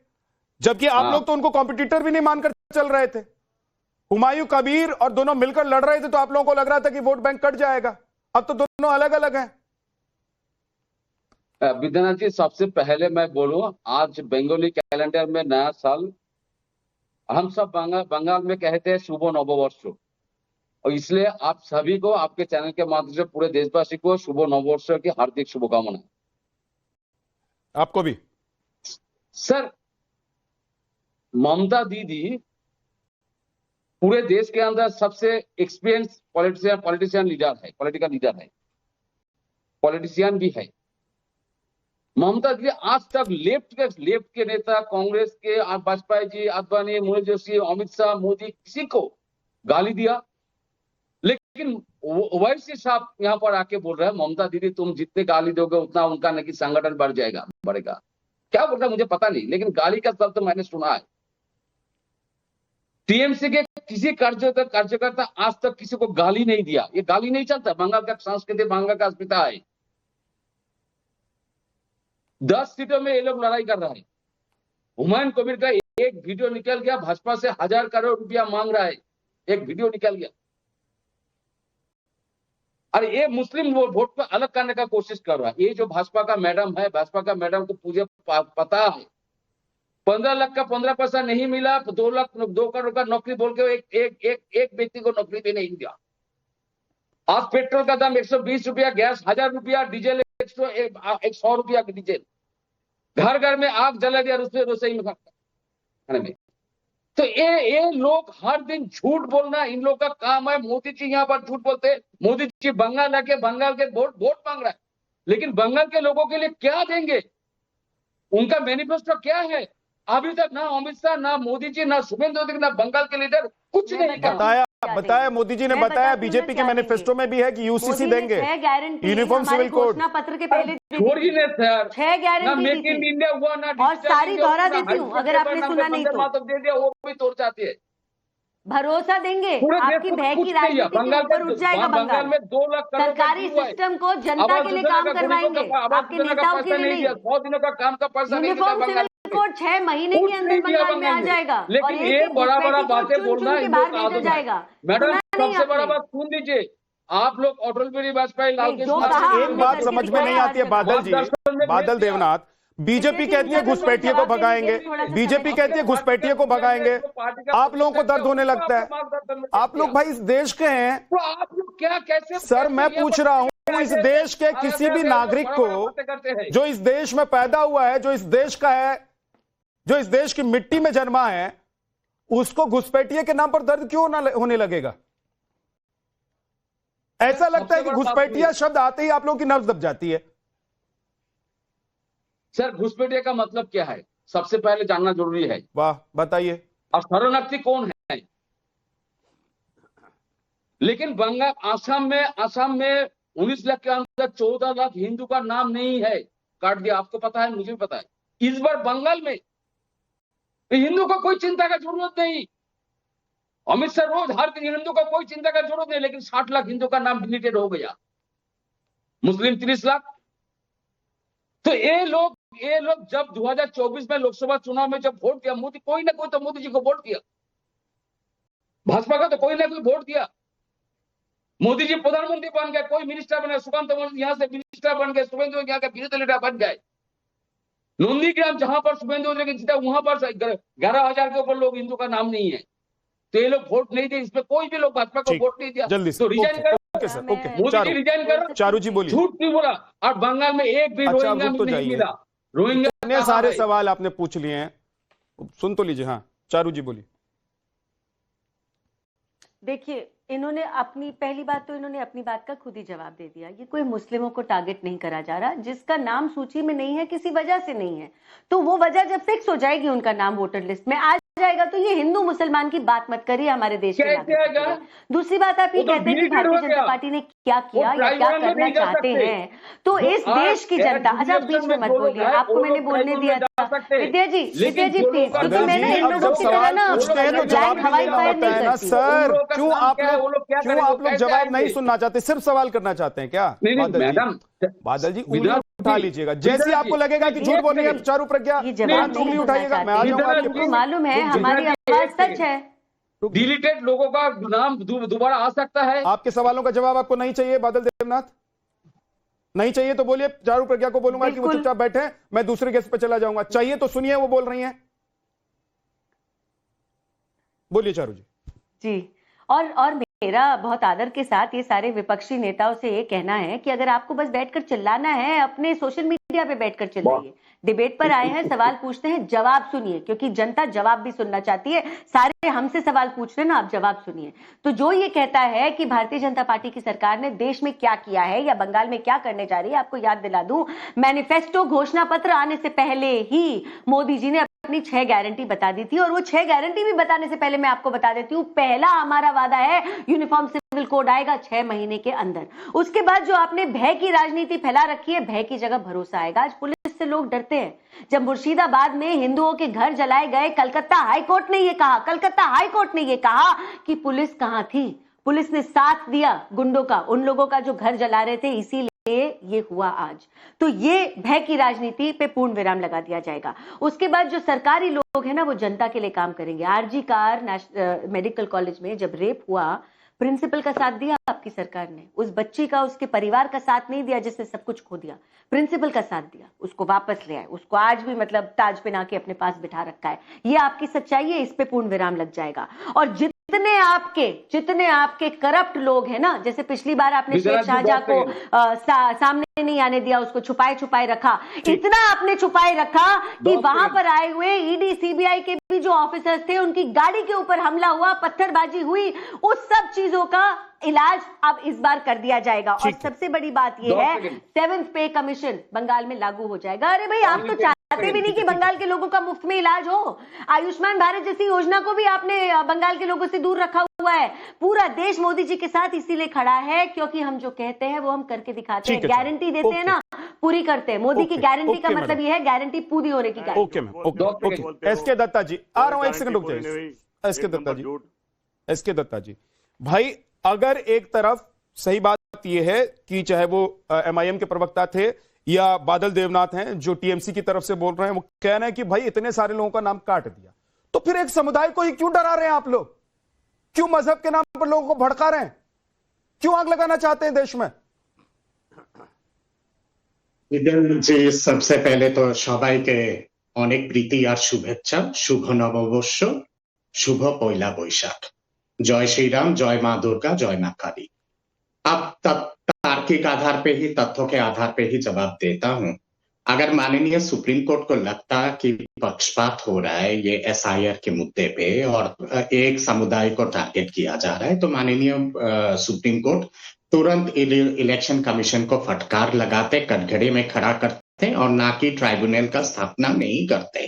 जबकि आप लोग तो उनको कॉम्पिटिटर भी नहीं मानकर चल रहे थे। हुमायूं कबीर और दोनों मिलकर लड़ रहे थे तो आप लोगों को लग रहा था कि वोट बैंक कट जाएगा। अब तो दोनों अलग अलग हैं। विद्यानाथ जी, सबसे पहले मैं बोलूं, आज बंगाली कैलेंडर में नया साल, हम सब बंगाल में कहते हैं शुभ नववर्ष, और इसलिए आप सभी को, आपके चैनल के माध्यम से पूरे देशवासी को शुभ नववर्ष की हार्दिक शुभकामनाएं। आपको भी सर। ममता दीदी पूरे देश के अंदर सबसे एक्सपीरियंस पॉलिटिशियन लीडर है, पॉलिटिकल लीडर है, पॉलिटिशियन भी है। ममता दीदी आज तक लेफ्ट के नेता, कांग्रेस के वाजपेयी जी, आडवाणी, मुरली जोशी, अमित शाह, मोदी, किसी को गाली दिया, लेकिन ओवैसी साहब यहाँ पर आके बोल रहे हैं ममता दीदी तुम जितने गाली दोगे उतना उनका नहीं संगठन बढ़ेगा। क्या बोल रहा है मुझे पता नहीं, लेकिन गाली का शब्द तो मैंने सुना है। टीएमसी के किसी कार्यकर्ता आज तक किसी को गाली नहीं दिया। ये गाली नहीं चलता, बंगाल का संस्कृति, बंगाल का अस्मिता है। 10 सीटों में ये लोग लड़ाई कर रहे हैं। हुमायूं कबीर का एक वीडियो निकल गया, भाजपा से 1000 करोड़ रुपया मांग रहा है, एक वीडियो निकल गया। अरे ये मुस्लिम वोट को अलग करने का कोशिश कर रहा है। ये जो भाजपा का मैडम है, भाजपा का मैडम को मुझे पता है 15 लाख का 15% नहीं मिला, 2 करोड़ का नौकरी बोल के एक व्यक्ति को नौकरी भी नहीं दिया। आज पेट्रोल का दाम 120 रुपया, गैस 1000 रुपया, डीजल 100 रुपया की डीजल, घर घर में आग जला दिया रसोई में खाने में। तो ये लोग हर दिन झूठ बोलना इन लोग का काम है। मोदी जी यहाँ पर झूठ बोलते हैं। मोदी जी बंगाल आके बंगाल के वोट मांग रहा है, लेकिन बंगाल के लोगों के लिए क्या देंगे? उनका मैनिफेस्टो क्या है? अभी तक ना अमित शाह, ना मोदी जी, ना शुभेंदु अधिकारी, ना बंगाल के लीडर कुछ नहीं बताया। मोदी जी ने बताया, बीजेपी के मैनिफेस्टो में भी है कि यूसीसी देंगे, यूनिफॉर्म सिविल कोड। घोषणा पत्र के पहले छोड़िए ना sir, 6 guarantee make in India हुआ ना, और सारी दोहरा देती हूँ अगर आपने सुना नहीं तो। दे दिया, वो भी तोड़ जाती है। भरोसा देंगे आपकी भय की राजनीति के ऊपर उठ जाएगा बंगाल में। 2 लाख सरकारी सिस्टम को जनता के लिए काम करवाएंगे, आपके नेताओं के लिए नहीं। 100 दिनों का काम का पैसा नहीं देता बंगाल कोड 6 महीने के अंदर बंगाल में आ जाएगा। लेकिन ये बड़ा बातें बोलना जाएगा। मैडम, सबसे बड़ा बात सुन लीजिए, आप लोग अटल बिहारी वाजपेयी, लाल एक बात समझ में नहीं आती है बादल जी, बादल देवनाथ, बीजेपी कहती है घुसपैठिए को भगाएंगे, बीजेपी कहती है घुसपैठिए को भगाएंगे, आप लोगों को दर्द होने लगता है। आप लोग भाई इस देश के हैं, तो आप लोग क्या कैसे सर मैं पूछ रहा हूं इस देश के किसी भी नागरिक को जो इस देश में पैदा हुआ है, जो इस देश का है, जो इस देश की मिट्टी में जन्मा है, उसको घुसपैठिए के नाम पर दर्द क्यों ना होने लगेगा? ऐसा लगता है कि घुसपैठिया शब्द आते ही आप लोगों की नब्ज दब जाती है। सर घुसपैठिया का मतलब क्या है सबसे पहले जानना जरूरी है। वाह, बताइए। और शरणार्थी कौन है? लेकिन बंगाल आसाम में 19 लाख के अंदर 14 लाख हिंदू का नाम नहीं है, काट दिया। आपको पता है, मुझे भी पता है। इस बार बंगाल में हिंदू को कोई चिंता का जरूरत नहीं। अमित शाह रोज हर दिन हिंदू को कोई चिंता का जरूरत नहीं, लेकिन 60 लाख हिंदू का नाम डिलीटेड हो गया, मुस्लिम 30 लाख। तो ये लोग जब 2024 में लोकसभा चुनाव में जब वोट दिया, मोदी कोई ना कोई तो मोदी जी को वोट दिया, भाजपा का तो कोई ना कोई वोट दिया। मोदी जी प्रधानमंत्री बन गए, कोई मिनिस्टर बने, सुकांत यहां से मिनिस्टर बन गए, शुभेंदु यहाँ के विरोधी लीडर बन गए। नंदीग्राम जहां पर शुभेंदु जीता वहां पर 11,000 के ऊपर लोग हिंदू का नाम नहीं है, तो ये लोग वोट नहीं दिए। इसमें कोई भी लोग भाजपा को वोट नहीं दिया, जल्दी से तो रिजाइन करो। Okay sir, okay. Modi ji resign करो। चारू जी बोलिए। झूठ क्यों बोला? और बंगाल में एक भी रोहिंग्या तो नहीं मिला। रोहिंग्या इतने सारे सवाल आपने पूछ लिए हैं, सुन तो लीजिए। हाँ चारू जी बोलिए। देखिए, इन्होंने पहली बात तो इन्होंने अपनी बात का खुद ही जवाब दे दिया। ये कोई मुस्लिमों को टारगेट नहीं करा जा रहा, जिसका नाम सूची में नहीं है किसी वजह से नहीं है, तो वो वजह जब फिक्स हो जाएगी, उनका नाम वोटर लिस्ट में आ जाएगा, तो ये हिंदू मुसलमान की बात मत करिए हमारे देश में। दूसरी बात, आप ये कहते हैं कि भारतीय जनता पार्टी ने क्या किया या क्या करना चाहते हैं, तो इस देश की जनता। अच्छा, बीच में मत बोलिए, आपको मैंने बोलने दिया था। विद्या जी प्लीज, क्योंकि मैं ना इन लोगों की तरह ना हवाई फायर नहीं करती। सर क्यों आप लोग जवाब नहीं सुनना चाहते, सिर्फ सवाल करना चाहते हैं क्या? बादल जी उंगली उठा लीजिएगा, जैसे आपको लगेगा कि झूठ बोल रही है चारू प्रज्ञा, उंगली उठाइएगा, मैं आ जाऊंगा। मालूम है हमारी आवाज सच है। डिलीटेड लोगों का नाम दोबारा आ सकता है। आपके सवालों का जवाब आपको नहीं चाहिए बादल देवनाथ? नहीं चाहिए तो बोलिए, चारू प्रज्ञा को बोलूंगा कि वो चुपचाप बैठे, मैं दूसरे गेस्ट पे चला जाऊंगा। चाहिए तो सुनिए वो बोल रही हैं, बोलिए चारू जी। जी, और मेरा बहुत आदर के साथ ये सारे विपक्षी नेताओं से ये कहना है कि अगर आपको बस बैठकर चिल्लाना है, अपने सोशल मीडिया पे बैठकर चिल्लाइए। डिबेट पर आए हैं, सवाल पूछते हैं, जवाब सुनिए, क्योंकि जनता जवाब भी सुनना चाहती है। सारे हमसे सवाल पूछ रहे हैं ना, आप जवाब सुनिए। तो जो ये कहता है कि भारतीय जनता पार्टी की सरकार ने देश में क्या किया है या बंगाल में क्या करने जा रही है, आपको याद दिला दूं, मैनिफेस्टो घोषणा पत्र आने से पहले ही मोदी जी ने अपनी 6 गारंटी बता दी थी। और वो 6 गारंटी भी बताने से पहले मैं आपको बता देती हूँ, पहला हमारा वादा है यूनिफॉर्म सिविल कोड आएगा 6 महीने के अंदर। उसके बाद जो आपने भय की राजनीति फैला रखी है, भय की जगह भरोसा आएगा। आज पुलिस से लोग डरते हैं। जब मुर्शिदाबाद में हिंदुओं के घर जलाए गए, कलकत्ता हाईकोर्ट ने यह कहा कि पुलिस कहां थी। पुलिस ने साथ दिया गुंडों का, उन लोगों का जो घर जला रहे थे, इसीलिए ये हुआ आज। तो ये भय की राजनीति पे पूर्ण विराम लगा दिया जाएगा। उसके बाद जो सरकारी लोग हैं ना, वो जनता के लिए काम करेंगे। आरजी कार मेडिकल कॉलेज में जब रेप हुआ, प्रिंसिपल का साथ दिया आपकी सरकार ने, उस बच्ची का, उसके परिवार का साथ नहीं दिया जिसने सब कुछ खो दिया। प्रिंसिपल का साथ दिया, उसको वापस ले आए, उसको आज भी मतलब ताज पहना के अपने पास बिठा रखा है। ये आपकी सच्चाई है, इस पे पूर्ण विराम लग जाएगा। और जितने आपके करप्ट लोग हैं ना, जैसे पिछली बार आपने शेर शाहजहां को सामने नहीं आने दिया, उसको छुपाए रखा, इतना आपने छुपाए रखा कि वहां पर आए हुए ईडी सीबीआई के भी जो ऑफिसर्स थे, उनकी गाड़ी के ऊपर हमला हुआ, पत्थरबाजी हुई, उस सब चीजों का इलाज अब इस बार कर दिया जाएगा। और सबसे बड़ी बात यह है, 7th पे कमीशन बंगाल में लागू हो जाएगा। अरे भाई, आप तो चाहते भी नहीं कि बंगाल के लोगों का मुफ्त में इलाज हो। आयुष्मान भारत जैसी योजना को भी आपने बंगाल के लोगों से दूर रखा हुआ है। पूरा देश मोदी जी के साथ इसीलिए खड़ा है क्योंकि हम जो कहते हैं वो हम करके दिखाते हैं। गारंटी देते हैं ना, पूरी करते हैं। मोदी की गारंटी का मतलब यह है गारंटी पूरी होने की गारंटी। ओके, एसके दत्ता जी आ रहा हूं, एक सेकंड रुक जाइए। एसके दत्ता जी भाई, अगर एक तरफ सही बात यह है कि चाहे वो एमआईएम के प्रवक्ता थे या बादल देवनाथ हैं जो टीएमसी की तरफ से बोल रहे हैं, वो कह रहे हैं कि भाई इतने सारे लोगों का नाम काट दिया, तो फिर एक समुदाय को ही क्यों डरा रहे हैं आप लोग? क्यों मजहब के नाम पर लोगों को भड़का रहे हैं? क्यों आग लगाना चाहते हैं देश में? জি, सबसे पहले तो সবাইকে অনেক প্রীতি আর শুভেচ্ছা, শুভ নববর্ষ, শুভ পয়লা বৈশাখ। जय श्री राम, जय माँ दुर्गा, जय माँ काली। अब तार्किक आधार पे ही, तथ्यों के आधार पे ही जवाब देता हूँ। अगर माननीय सुप्रीम कोर्ट को लगता कि पक्षपात हो रहा है ये एसआईआर के मुद्दे पे और एक समुदाय को टारगेट किया जा रहा है, तो माननीय सुप्रीम कोर्ट तुरंत इलेक्शन कमीशन को फटकार लगाते, कटघरे में खड़ा करते और ना कि ट्राइब्यूनल का स्थापना नहीं करते।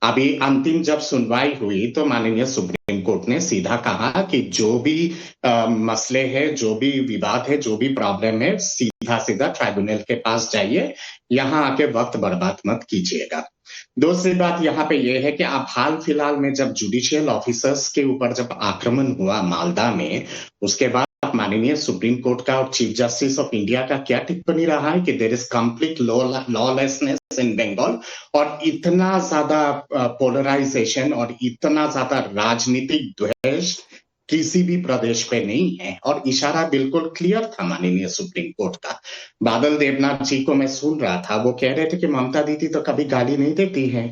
अभी अंतिम जब सुनवाई हुई तो माननीय सुप्रीम कोर्ट ने सीधा कहा कि जो भी मसले हैं, जो भी विवाद है, जो भी प्रॉब्लम है, सीधा सीधा ट्राइब्यूनल के पास जाइए, यहाँ आके वक्त बर्बाद मत कीजिएगा। दूसरी बात यहाँ पे ये है कि आप हाल फिलहाल में जब जुडिशियल ऑफिसर्स के ऊपर जब आक्रमण हुआ मालदा में, उसके बाद माननीय सुप्रीम कोर्ट का और चीफ जस्टिस ऑफ इंडिया का क्या टिप्पणी रहा है कि देयर इज कंप्लीट लॉलेसनेस इन बंगाल, और इतना ज्यादा पोलराइजेशन और इतना ज्यादा राजनीतिक द्वेष किसी भी प्रदेश पे नहीं है, और इशारा बिल्कुल क्लियर था माननीय सुप्रीम कोर्ट का। बादल देवनाथ जी को मैं सुन रहा था, वो कह रहे थे कि ममता दीदी तो कभी गाली नहीं देती है।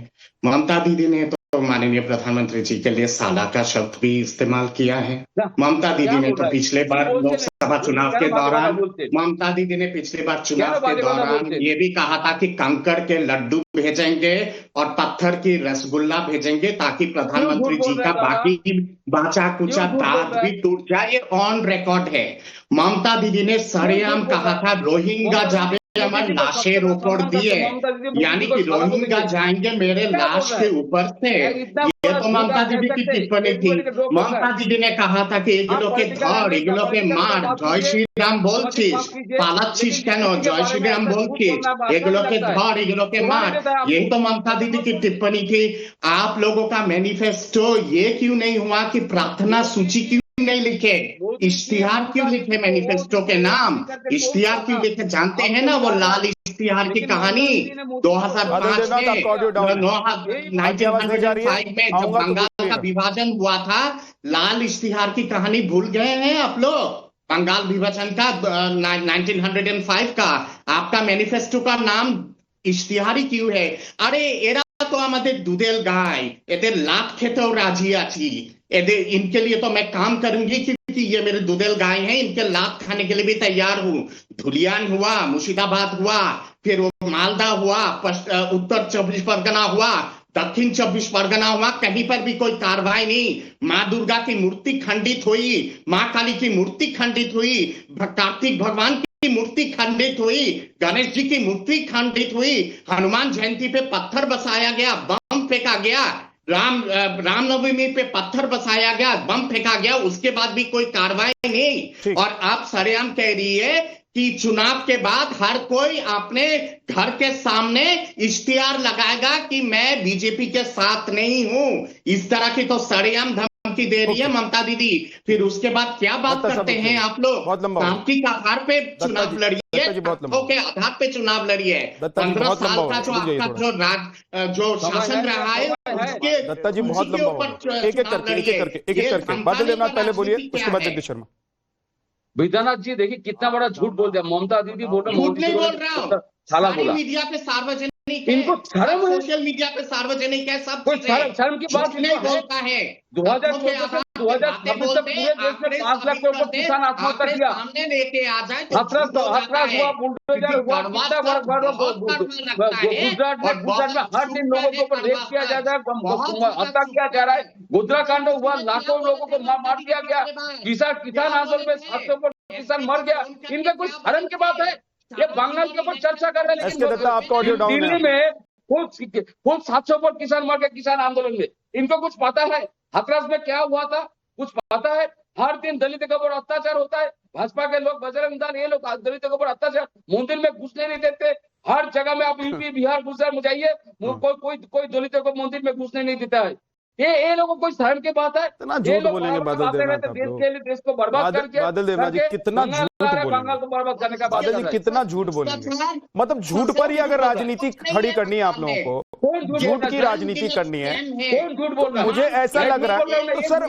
ममता दीदी ने तो माननीय प्रधानमंत्री जी के लिए साला का शब्द भी इस्तेमाल किया है। ममता दीदी ने तो पिछले बार लोकसभा चुनाव के दौरान, ममता दीदी ने पिछले बार चुनाव के दौरान ये भी कहा था कि कंकड़ के लड्डू भेजेंगे और पत्थर की रसगुल्ला भेजेंगे ताकि प्रधानमंत्री जी का बाकी बाचा कुचा दांत भी टूट जाए। ये ऑन रिकॉर्ड है। ममता दीदी ने सरेआम कहा था रोहिंगा जावे আমার লাশের উপর দিয়ে, यानी कि रोहिंगा जाएंगे मेरे लाश के ऊपर से। ये तो ममता दीदी की टिप्पणी थी। ममता दीदी ने कहा था कि एगुलो के धर, एगुलो के मार, जय श्री राम बोलছিস, পালাচ্ছিস কেন, जय श्री राम बोलছিস, एगुलो के धर, एगुलो के मार। यही तो ममता दीदी की टिप्पणी थी। आप लोगों का मैनिफेस्टो ये क्यों नहीं हुआ कि प्रार्थना सूची क्यों नहीं लिखे, इश्तिहार क्यों लिखे मैनिफेस्टो के नाम, इश्तिहार क्यों लिखे? जानते हैं ना वो लाल इश्तिहार की कहानी 2005 में, 1905 में जब बंगाल का विभाजन हुआ था, लाल इश्तिहार की कहानी भूल गए हैं आप लोग? बंगाल विभाजन का 1905 का आपका मैनिफेस्टो का नाम इश्तिहारी क्यों है? अरे एरा तो আমাদের দুধের গায়, এদের লাত খেতেও রাজি আছি, इनके लिए तो मैं काम करूंगी क्योंकि ये मेरे दुधेल गाय हैं, इनके लात खाने के लिए भी तैयार हूँ। धुलियान हुआ, मुर्शिदाबाद हुआ, फिर वो मालदा हुआ, उत्तर 24 परगना हुआ, दक्षिण 24 परगना हुआ, कहीं पर भी कोई कार्रवाई नहीं। माँ दुर्गा की मूर्ति खंडित हुई, माँ काली की मूर्ति खंडित हुई, कार्तिक भगवान की मूर्ति खंडित हुई, गणेश जी की मूर्ति खंडित हुई, हनुमान जयंती पे पत्थर बसाया गया, बम फेंका गया, रामनवमी पे पत्थर बसाया गया, बम फेंका गया, उसके बाद भी कोई कार्रवाई नहीं। और आप सरेआम कह रही है कि चुनाव के बाद हर कोई अपने घर के सामने इश्तिहार लगाएगा कि मैं बीजेपी के साथ नहीं हूं। इस तरह की तो सरेआम धमकी दे रही है ममता दीदी। फिर उसके बाद क्या बात करते हैं आप लोग? तार्किक आधार पे चुनाव लड़िए, के आधार पे चुनाव लड़िए। 15 साल का जो आपका जो शासन रहा है उसके दत्ता जी बहुत लंबा होगा। एक एक करके बादल देवनाथ पहले बोलिए, उसके बाद जगदीश शर्मा। विद्यानाथ जी देखिए कितना बड़ा झूठ बोल दिया। ममता दीदी बोल रहा, झूठ नहीं बोल रहा हूँ, साला बोला। मीडिया पे सार्वजनिक इनको शर्म है, सोशल मीडिया पे सार्वजनिक है, सब कोई शर्म की बात नहीं बोलता है। 2014 से 2026 तक पूरे देश में 5 लाख करोड़ किसान आत्महत्या किया, सामने लेके आ जाए हथरस हुआ, बुलडोजर हुआ, गुजरात में हर दिन लोगों के ऊपर रेप किया जा रहा है, हत्या किया जा रहा है, गुजराकांड हुआ, लाखों लोगों को मार दिया गया, किसान आंदोलन में 700 किसान मर गया। इनका कोई शर्म की बात है? ये बंगाल के ऊपर चर्चा कर रहे हैं, लेकिन दिल्ली में खुद 700 पर किसान मर गए किसान आंदोलन में। इनको कुछ पता है हाथरस में क्या हुआ था? कुछ पता है? हर दिन दलितों के ऊपर अत्याचार होता है। भाजपा के लोग, बजरंग दल, ये लोग दलितों के ऊपर अत्याचार, मंदिर में घुसने नहीं देते। हर जगह में आप यूपी बिहार गुजरात में जाइए, कोई दलितों को मंदिर में घुसने नहीं देता है। ये लोगों को शर्म की बात है? इतना झूठ बोलेंगे बादल देवनाथ, देश के लिए देश को बर्बाद करके, बादल देवनाथ जी कितना झूठ बंगाल को बर्बाद करने का बात बादल जी कितना झूठ बोलेंगे? मतलब झूठ पर ही अगर राजनीति खड़ी करनी है आप लोगों को, झूठ की राजनीति करनी है, कौन झूठ बोल रहा है? मुझे ऐसा लग रहा है। तो सर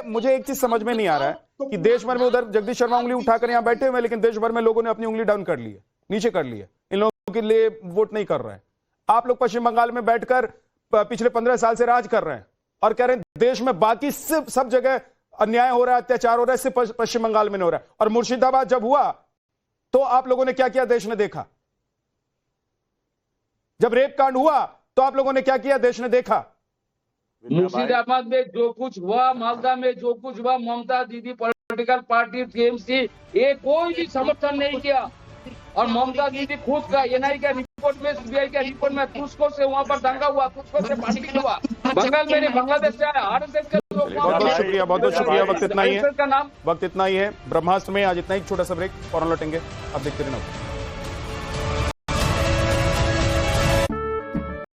मुझे एक चीज समझ में नहीं आ रहा है कि देश भर में, उधर जगदीश शर्मा उंगली उठाकर यहाँ बैठे हुए, लेकिन देश भर में लोगों ने अपनी उंगली डाउन कर ली है, नीचे कर ली है। इन लोगों के लिए वोट नहीं कर रहे हैं। आप लोग पश्चिम बंगाल में बैठकर पिछले 15 साल से राज कर रहे हैं और कह रहे हैं देश में बाकी सब जगह अन्याय हो रहा है, अत्याचार हो रहा है, सिर्फ पश्चिम बंगाल में नहीं हो रहा है। और मुर्शिदाबाद जब हुआ तो आप लोगों ने क्या किया, देश ने देखा। जब रेप कांड हुआ तो आप लोगों ने क्या किया, देश ने देखा। मुर्शिदाबाद में जो कुछ हुआ, मालदा में जो कुछ हुआ, ममता दीदी पॉलिटिकल पार्टी टीएमसी ये कोई भी समर्थन नहीं किया। और ममता दीदी खुद का एनआई का रिपोर्ट में, सीबीआई का रिपोर्ट में तुस्को से वहाँ पर दंगा हुआ, तुस्को से पार्टी हुआ, बंगाल में बांग्लादेश से आया, आरएसएस के लोग। बहुत बहुत शुक्रिया, बहुत बहुत शुक्रिया। वक्त इतना ही है, वक्त इतना ही है ब्रह्मास्त्र में। आज इतना ही, छोटा सा ब्रेक, फौरन लौटेंगे। आप देखते रहना।